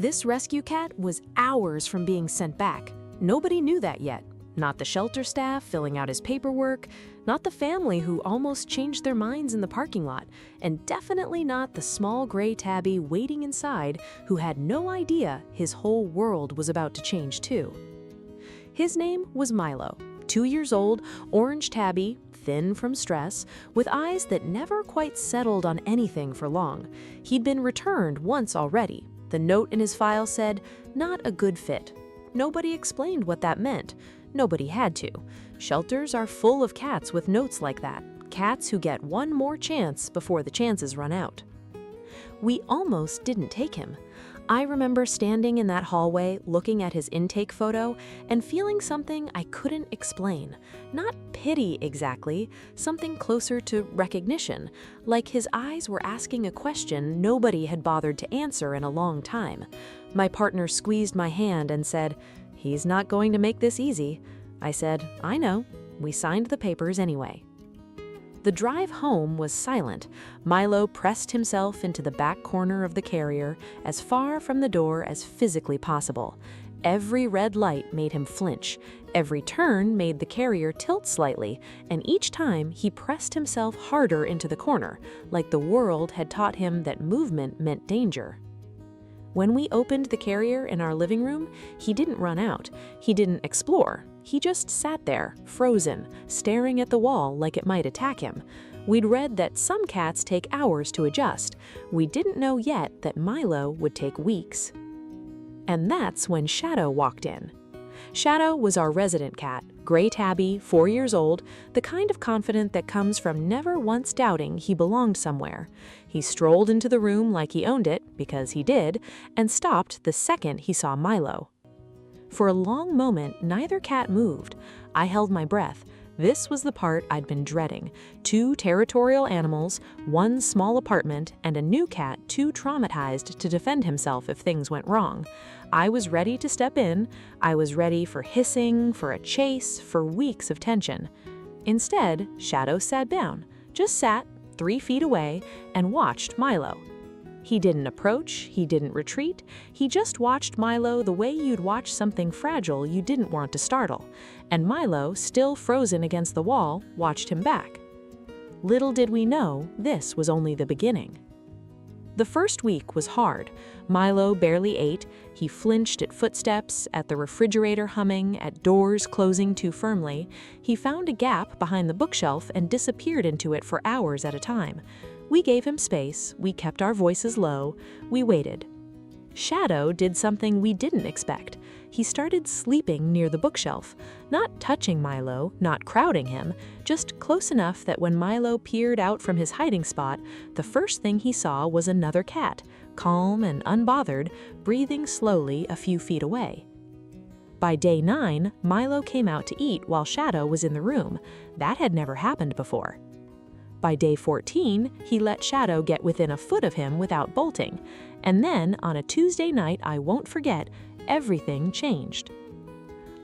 This rescue cat was hours from being sent back. Nobody knew that yet. Not the shelter staff filling out his paperwork, not the family who almost changed their minds in the parking lot, and definitely not the small gray tabby waiting inside who had no idea his whole world was about to change too. His name was Milo, 2 years old, orange tabby, thin from stress, with eyes that never quite settled on anything for long. He'd been returned once already. The note in his file said, "Not a good fit." Nobody explained what that meant. Nobody had to. Shelters are full of cats with notes like that. Cats who get one more chance before the chances run out. We almost didn't take him. I remember standing in that hallway looking at his intake photo and feeling something I couldn't explain. Not pity exactly, something closer to recognition, like his eyes were asking a question nobody had bothered to answer in a long time. My partner squeezed my hand and said, "He's not going to make this easy." I said, "I know." We signed the papers anyway. The drive home was silent. Milo pressed himself into the back corner of the carrier, as far from the door as physically possible. Every red light made him flinch. Every turn made the carrier tilt slightly, and each time he pressed himself harder into the corner, like the world had taught him that movement meant danger. When we opened the carrier in our living room, he didn't run out. He didn't explore. He just sat there, frozen, staring at the wall like it might attack him. We'd read that some cats take hours to adjust. We didn't know yet that Milo would take weeks. And that's when Shadow walked in. Shadow was our resident cat, gray tabby, 4 years old, the kind of confident that comes from never once doubting he belonged somewhere. He strolled into the room like he owned it, because he did, and stopped the second he saw Milo. For a long moment, neither cat moved. I held my breath. This was the part I'd been dreading. 2 territorial animals, 1 small apartment, and a new cat too traumatized to defend himself if things went wrong. I was ready to step in. I was ready for hissing, for a chase, for weeks of tension. Instead, Shadow sat down, just sat 3 feet away, and watched Milo. He didn't approach, he didn't retreat, he just watched Milo the way you'd watch something fragile you didn't want to startle. And Milo, still frozen against the wall, watched him back. Little did we know, this was only the beginning. The first week was hard. Milo barely ate. He flinched at footsteps, at the refrigerator humming, at doors closing too firmly. He found a gap behind the bookshelf and disappeared into it for hours at a time. We gave him space, we kept our voices low, we waited. Shadow did something we didn't expect. He started sleeping near the bookshelf, not touching Milo, not crowding him, just close enough that when Milo peered out from his hiding spot, the first thing he saw was another cat, calm and unbothered, breathing slowly a few feet away. By day 9, Milo came out to eat while Shadow was in the room. That had never happened before. By day 14, he let Shadow get within a foot of him without bolting. And then, on a Tuesday night I won't forget, everything changed.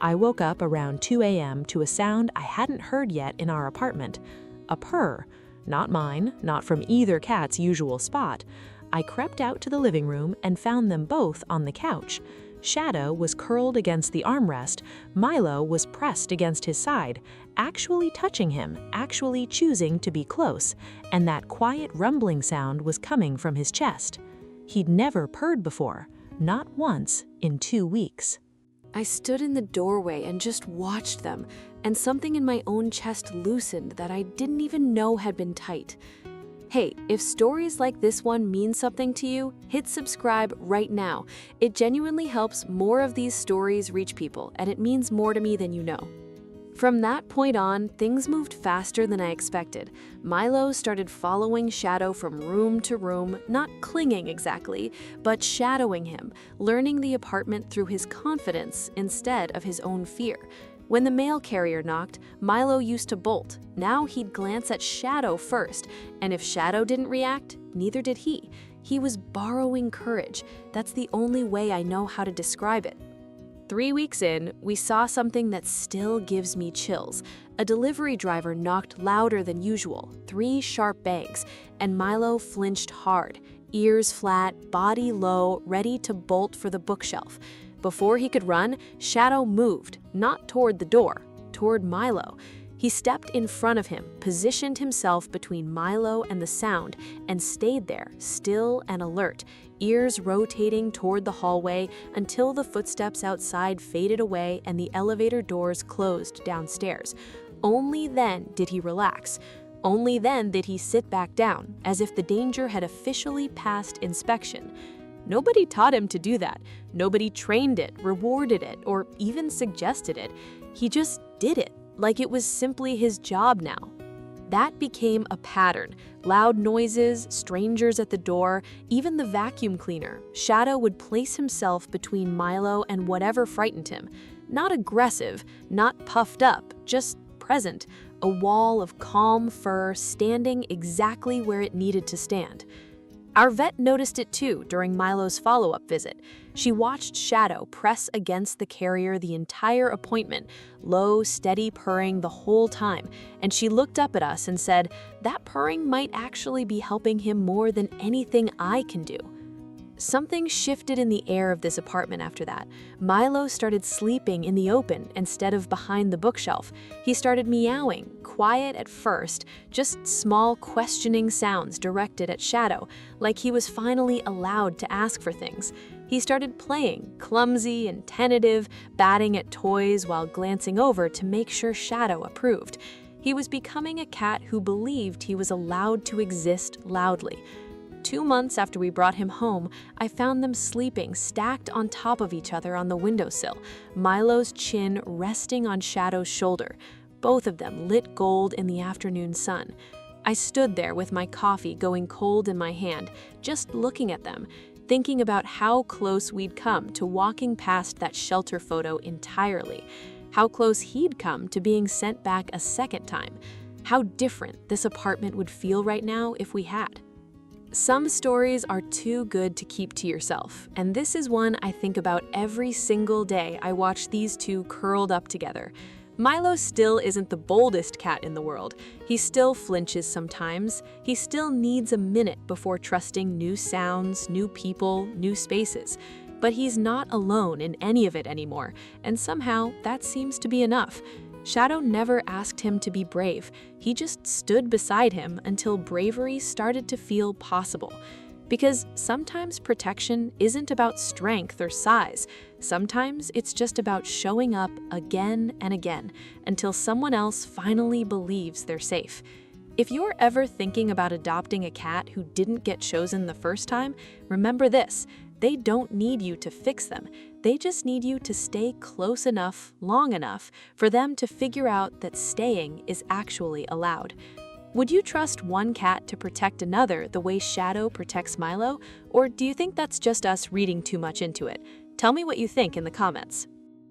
I woke up around 2 a.m. to a sound I hadn't heard yet in our apartment. A purr. Not mine, not from either cat's usual spot. I crept out to the living room and found them both on the couch. Shadow was curled against the armrest. Milo was pressed against his side, actually touching him, actually choosing to be close, and that quiet rumbling sound was coming from his chest. He'd never purred before, not once in 2 weeks. I stood in the doorway and just watched them, and something in my own chest loosened that I didn't even know had been tight. Hey, if stories like this one mean something to you, hit subscribe right now. It genuinely helps more of these stories reach people, and it means more to me than you know. From that point on, things moved faster than I expected. Milo started following Shadow from room to room, not clinging exactly, but shadowing him, learning the apartment through his confidence instead of his own fear. When the mail carrier knocked, Milo used to bolt. Now he'd glance at Shadow first, and if Shadow didn't react, neither did he. He was borrowing courage. That's the only way I know how to describe it. 3 weeks in, we saw something that still gives me chills. A delivery driver knocked louder than usual, 3 sharp bangs, and Milo flinched hard. ears flat, body low, ready to bolt for the bookshelf. Before he could run, Shadow moved, not toward the door, toward Milo. He stepped in front of him, positioned himself between Milo and the sound, and stayed there, still and alert, ears rotating toward the hallway until the footsteps outside faded away and the elevator doors closed downstairs. Only then did he relax. Only then did he sit back down, as if the danger had officially passed inspection. Nobody taught him to do that. Nobody trained it, rewarded it, or even suggested it. He just did it, like it was simply his job now. That became a pattern. Loud noises, strangers at the door, even the vacuum cleaner. Shadow would place himself between Milo and whatever frightened him. Not aggressive, not puffed up, just present. A wall of calm fur standing exactly where it needed to stand. Our vet noticed it too during Milo's follow-up visit. She watched Shadow press against the carrier the entire appointment, low, steady purring the whole time, and she looked up at us and said, "That purring might actually be helping him more than anything I can do." Something shifted in the air of this apartment after that. Milo started sleeping in the open instead of behind the bookshelf. He started meowing, quiet at first, just small questioning sounds directed at Shadow, like he was finally allowed to ask for things. He started playing, clumsy and tentative, batting at toys while glancing over to make sure Shadow approved. He was becoming a cat who believed he was allowed to exist loudly. 2 months after we brought him home, I found them sleeping stacked on top of each other on the windowsill, Milo's chin resting on Shadow's shoulder, both of them lit gold in the afternoon sun. I stood there with my coffee going cold in my hand, just looking at them, thinking about how close we'd come to walking past that shelter photo entirely, how close he'd come to being sent back a second time, how different this apartment would feel right now if we had. Some stories are too good to keep to yourself, and this is one I think about every single day I watch these two curled up together. Milo still isn't the boldest cat in the world. He still flinches sometimes. He still needs a minute before trusting new sounds, new people, new spaces. But he's not alone in any of it anymore, and somehow that seems to be enough. Shadow never asked him to be brave. He just stood beside him until bravery started to feel possible. Because sometimes protection isn't about strength or size. Sometimes it's just about showing up again and again until someone else finally believes they're safe. If you're ever thinking about adopting a cat who didn't get chosen the first time, remember this: they don't need you to fix them. They just need you to stay close enough, long enough, for them to figure out that staying is actually allowed. Would you trust one cat to protect another the way Shadow protects Milo? Or do you think that's just us reading too much into it? Tell me what you think in the comments.